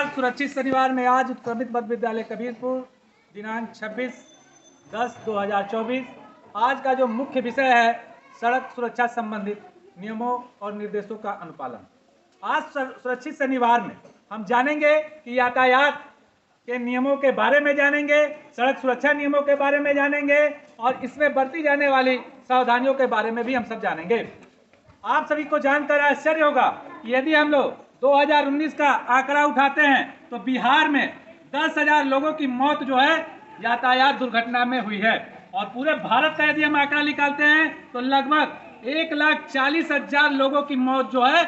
सुरक्षित शनिवार में आज उत्क्रमित मध्य विद्यालय कबीरपुर दिनांक 26/10/2024 आज का जो मुख्य विषय है सड़क सुरक्षा संबंधित नियमों और निर्देशों का अनुपालन। आज सुरक्षित शनिवार में हम जानेंगे कि यातायात के नियमों के बारे में जानेंगे, सड़क सुरक्षा नियमों के बारे में जानेंगे और इसमें बरती जाने वाली सावधानियों के बारे में भी हम सब जानेंगे। आप सभी को जानकर आश्चर्य होगा कि यदि हम लोग 2019 का आंकड़ा उठाते हैं तो बिहार में 10,000 लोगों की मौत जो है यातायात दुर्घटना में हुई है और पूरे भारत का यदि हम आंकड़ा निकालते हैं तो लगभग 1,40,000 लोगों की मौत जो है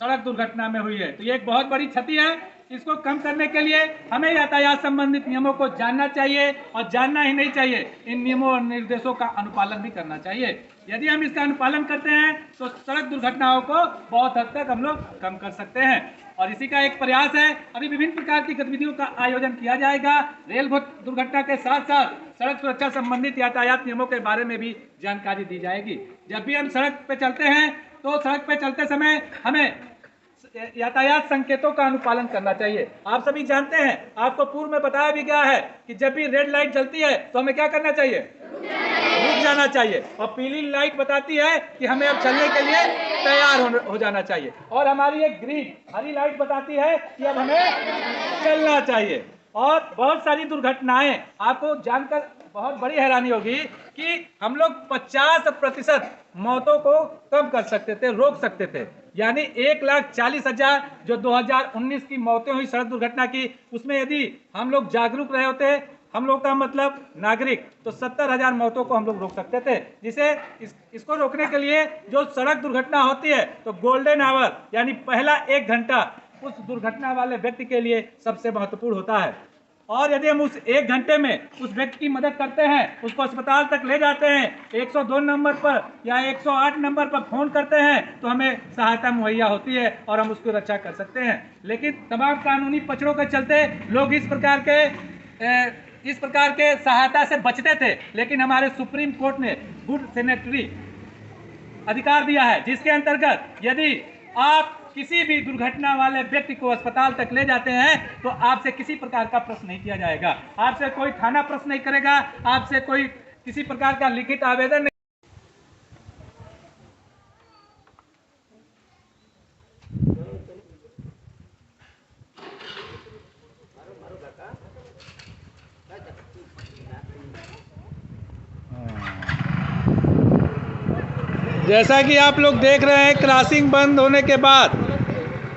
सड़क दुर्घटना में हुई है। तो ये एक बहुत बड़ी क्षति है। इसको कम करने के लिए हमें यातायात संबंधित नियमों को जानना चाहिए और जानना ही नहीं चाहिए, इन नियमों और निर्देशों का अनुपालन भी करना चाहिए। यदि हम इसका अनुपालन करते हैं तो सड़क दुर्घटनाओं को बहुत हद तक हम लोग कम कर सकते हैं और इसी का एक प्रयास है। अभी विभिन्न प्रकार की गतिविधियों का आयोजन किया जाएगा। रेल दुर्घटना के साथ साथ सड़क सुरक्षा संबंधित यातायात नियमों के बारे में भी जानकारी दी जाएगी। जब भी हम सड़क पे चलते हैं तो सड़क पे चलते समय हमें यातायात संकेतों का अनुपालन करना चाहिए। आप सभी जानते हैं, आपको पूर्व में बताया भी गया है कि जब भी रेड लाइट जलती है तो हमें क्या करना चाहिए? रुक जाना चाहिए। और पीली लाइट बताती है कि हमें अब चलने के लिए तैयार हो जाना चाहिए और हमारी एक ग्रीन हरी लाइट बताती है कि अब हमें चलना चाहिए। और बहुत सारी दुर्घटनाएं आपको जानकर बहुत बड़ी हैरानी होगी कि हम लोग 50% मौतों को कम कर सकते थे, रोक सकते थे। यानी 1,40,000 जो 2019 की मौतें हुई सड़क दुर्घटना की, उसमें यदि हम लोग जागरूक रहे होते, हम लोग का मतलब नागरिक, तो 70,000 मौतों को हम लोग रोक सकते थे। जिसे इसको रोकने के लिए जो सड़क दुर्घटना होती है तो गोल्डन आवर यानी पहला 1 घंटा उस दुर्घटना वाले व्यक्ति के लिए सबसे महत्वपूर्ण होता है। और यदि हम उस 1 घंटे में उस व्यक्ति की मदद करते हैं, उसको अस्पताल तक ले जाते हैं, 102 नंबर पर या 108 नंबर पर फोन करते हैं तो हमें सहायता मुहैया होती है और हम उसकी रक्षा कर सकते हैं। लेकिन तमाम कानूनी पचड़ों के चलते लोग इस प्रकार के सहायता से बचते थे। लेकिन हमारे सुप्रीम कोर्ट ने गुड सैनिटरी अधिकार दिया है, जिसके अंतर्गत यदि आप किसी भी दुर्घटना वाले व्यक्ति को अस्पताल तक ले जाते हैं तो आपसे किसी प्रकार का प्रश्न नहीं किया जाएगा, आपसे कोई थाना प्रश्न नहीं करेगा, आपसे कोई किसी प्रकार का लिखित आवेदन नहीं। जैसा कि आप लोग देख रहे हैं, क्रॉसिंग बंद होने के बाद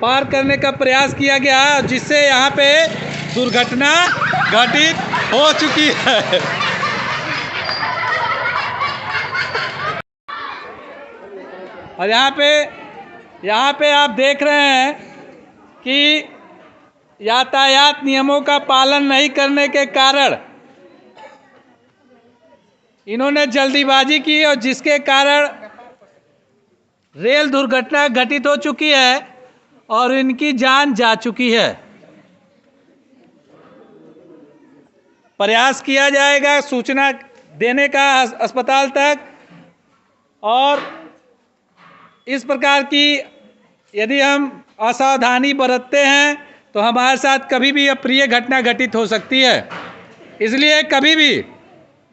पार करने का प्रयास किया गया है, जिससे यहाँ पे दुर्घटना घटित हो चुकी है। और यहाँ पे आप देख रहे हैं कि यातायात नियमों का पालन नहीं करने के कारण इन्होंने जल्दीबाजी की और जिसके कारण रेल दुर्घटना घटित हो चुकी है और इनकी जान जा चुकी है। प्रयास किया जाएगा सूचना देने का अस्पताल तक और इस प्रकार की यदि हम असावधानी बरतते हैं तो हमारे साथ कभी भी अप्रिय घटना घटित हो सकती है। इसलिए कभी भी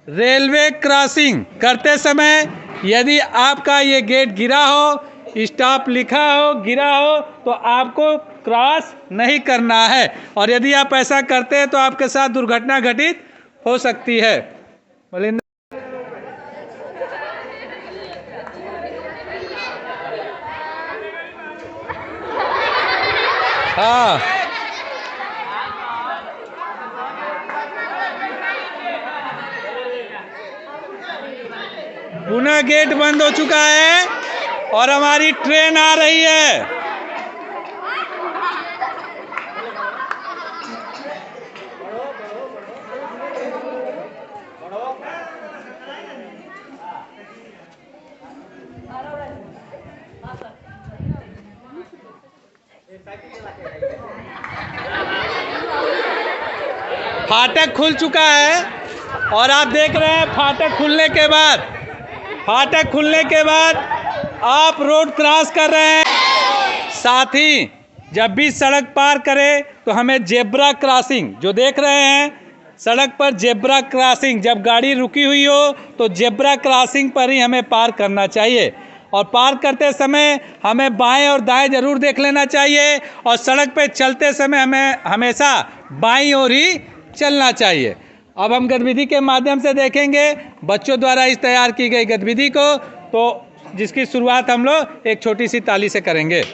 रेलवे क्रॉसिंग करते समय यदि आपका ये गेट गिरा हो, स्टॉप लिखा हो, गिरा हो, तो आपको क्रॉस नहीं करना है और यदि आप ऐसा करते हैं तो आपके साथ दुर्घटना घटित हो सकती है। हाँ, पुनः गेट बंद हो चुका है और हमारी ट्रेन आ रही है। फाटक खुल चुका है और आप देख रहे हैं फाटक खुलने के बाद आप रोड क्रॉस कर रहे हैं। साथ ही जब भी सड़क पार करें तो हमें जेब्रा क्रॉसिंग, जो देख रहे हैं सड़क पर जेब्रा क्रॉसिंग, जब गाड़ी रुकी हुई हो तो जेब्रा क्रॉसिंग पर ही हमें पार करना चाहिए। और पार करते समय हमें बाएं और दाएं जरूर देख लेना चाहिए, और सड़क पे चलते समय हमें हमेशा बाईं ओर ही चलना चाहिए। अब हम गतिविधि के माध्यम से देखेंगे बच्चों द्वारा इस तैयार की गई गतिविधि को, तो जिसकी शुरुआत हम लोग एक छोटी सी ताली से करेंगे।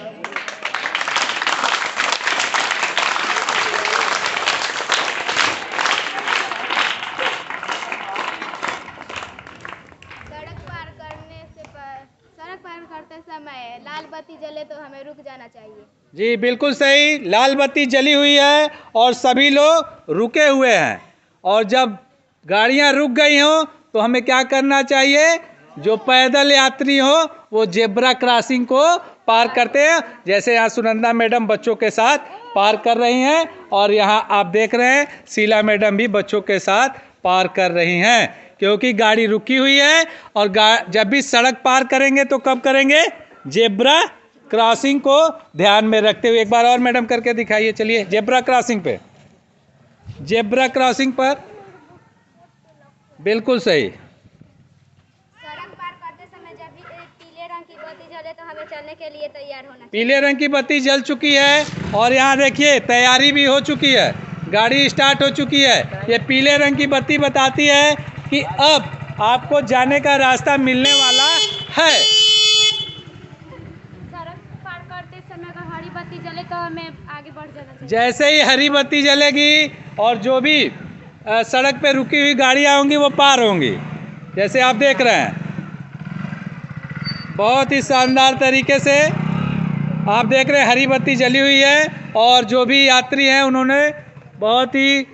सड़क पार करते समय लाल बत्ती जले तो हमें रुक जाना चाहिए। जी बिल्कुल सही, लाल बत्ती जली हुई है और सभी लोग रुके हुए हैं, और जब गाड़ियां रुक गई हों तो हमें क्या करना चाहिए? जो पैदल यात्री हो वो जेब्रा क्रॉसिंग को पार करते हैं, जैसे यहाँ सुनंदा मैडम बच्चों के साथ पार कर रही हैं, और यहाँ आप देख रहे हैं शीला मैडम भी बच्चों के साथ पार कर रही हैं, क्योंकि गाड़ी रुकी हुई है। और जब भी सड़क पार करेंगे तो कब करेंगे? जेब्रा क्रॉसिंग को ध्यान में रखते हुए। एक बार और मैडम करके दिखाइए, चलिए जेब्रा क्रॉसिंग पे, जेब्रा क्रॉसिंग पर, बिल्कुल सही। सड़क पार करते समय जब भी पीले रंग की बत्ती जले तो हमें चलने के लिए तैयार होना चाहिए। पीले रंग की बत्ती जल चुकी है और यहाँ देखिए तैयारी भी हो चुकी है, गाड़ी स्टार्ट हो चुकी है। ये पीले रंग की बत्ती बताती है कि अब आपको जाने का रास्ता मिलने वाला है। सड़क पार करते समय अगर हरी बत्ती जले तो हमें आगे बढ़ जाना चाहिए। जैसे ही हरी बत्ती जलेगी और जो भी सड़क पे रुकी हुई गाड़ियाँ होंगी वो पार होंगी, जैसे आप देख रहे हैं। बहुत ही शानदार तरीके से आप देख रहे हैं, हरी बत्ती जली हुई है और जो भी यात्री हैं उन्होंने बहुत ही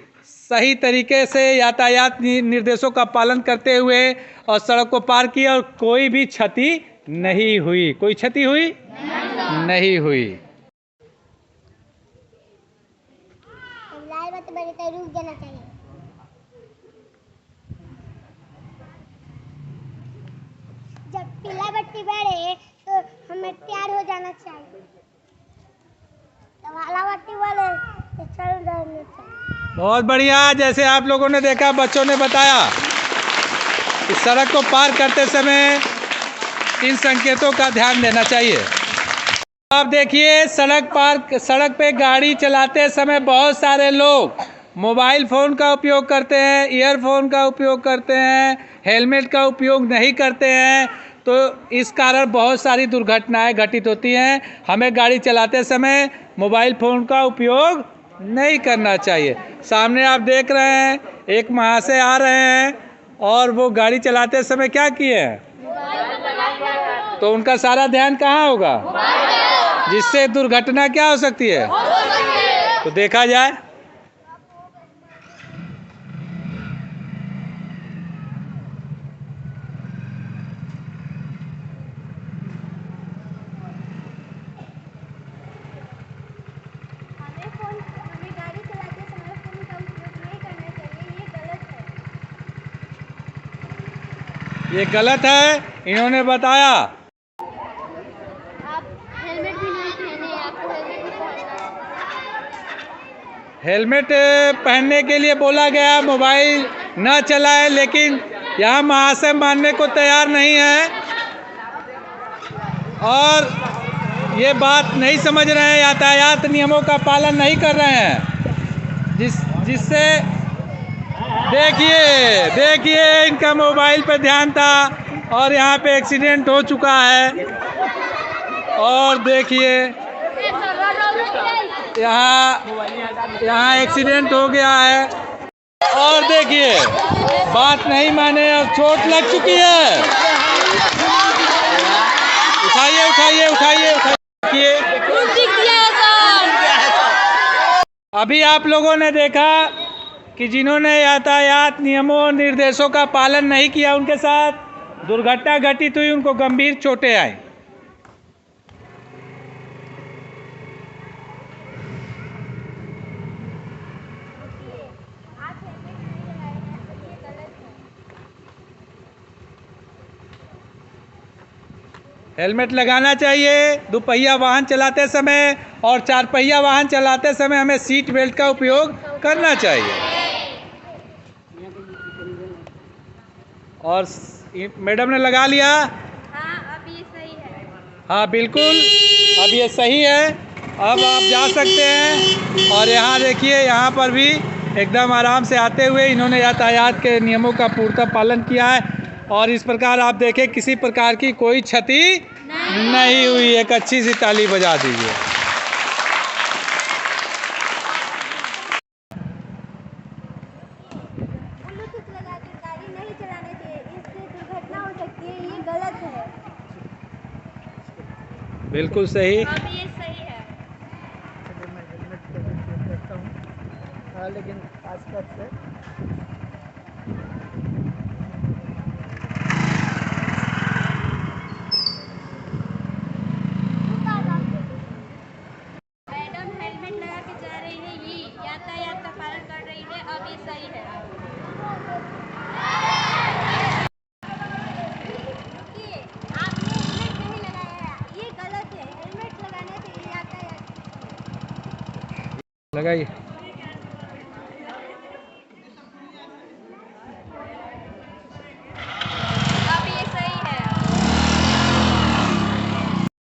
सही तरीके से यातायात निर्देशों का पालन करते हुए और सड़क को पार किया, और कोई भी क्षति नहीं हुई। कोई क्षति हुई? नहीं हुई। लाल बत्ती बजे तक रुक जाना चाहिए। जब पीला बत्ती बजे तो हमें तैयार हो जाना चाहिए। जब हरा बत्ती बजे तो चल जाना चाहिए। बहुत बढ़िया। जैसे आप लोगों ने देखा, बच्चों ने बताया कि सड़क को पार करते समय इन संकेतों का ध्यान देना चाहिए। आप देखिए सड़क पे गाड़ी चलाते समय बहुत सारे लोग मोबाइल फ़ोन का उपयोग करते हैं, ईयरफोन का उपयोग करते हैं, हेलमेट का उपयोग नहीं करते हैं, तो इस कारण बहुत सारी दुर्घटनाएं घटित होती हैं। हमें गाड़ी चलाते समय मोबाइल फ़ोन का उपयोग नहीं करना चाहिए। सामने आप देख रहे हैं एक महाशय आ रहे हैं और वो गाड़ी चलाते समय क्या किए हैं? तो उनका सारा ध्यान कहाँ होगा? जिससे दुर्घटना क्या हो सकती है? तो देखा जाए, हमें गाड़ी चलाते समय फोन का उपयोग नहीं करना चाहिए, ये गलत है। ये गलत है, इन्होंने बताया। आप हेलमेट भी नहीं पहने, आपको हेलमेट भी पहनना है। हेलमेट पहनने के लिए बोला गया, मोबाइल न चलाए, लेकिन यहाँ महाशय मानने को तैयार नहीं है और ये बात नहीं समझ रहे हैं, यातायात नियमों का पालन नहीं कर रहे हैं, जिससे देखिए इनका मोबाइल पे ध्यान था और यहाँ पे एक्सीडेंट हो चुका है। और देखिए यहाँ एक्सीडेंट हो गया है, और देखिए बात नहीं माने और चोट लग चुकी है। उठाइए। अभी आप लोगों ने देखा कि जिन्होंने यातायात नियमों और निर्देशों का पालन नहीं किया उनके साथ दुर्घटना घटित हुई, उनको गंभीर चोटें आई। हेलमेट लगाना चाहिए दुपहिया वाहन चलाते समय, और चार पहिया वाहन चलाते समय हमें सीट बेल्ट का उपयोग करना चाहिए। और मैडम ने लगा लिया? हाँ, अब ये सही है। हाँ बिल्कुल, अब ये सही है। अब आप जा सकते हैं। और यहाँ देखिए, यहाँ पर भी एकदम आराम से आते हुए इन्होंने यातायात के नियमों का पूर्णतः पालन किया है। और इस प्रकार आप देखें किसी प्रकार की कोई क्षति नहीं हुई। एक अच्छी सी ताली बजा दीजिए। ब्लूटूथ लगा के गाड़ी नहीं चलानी चाहिए, इससे दुर्घटना हो सकती है, ये गलत है। बिल्कुल सही। अब ये सही है। मैं हेलमेट का उपयोग करता हूँ, लेकिन खासकर से मैडम हेलमेट लगा के जा रही है, ये यातायात का पालन कर रही है, अब ये सही है। रुकिए, आपने हेलमेट नहीं लगाया, ये गलत है। हेलमेट लगाने से यातायात लगाइए।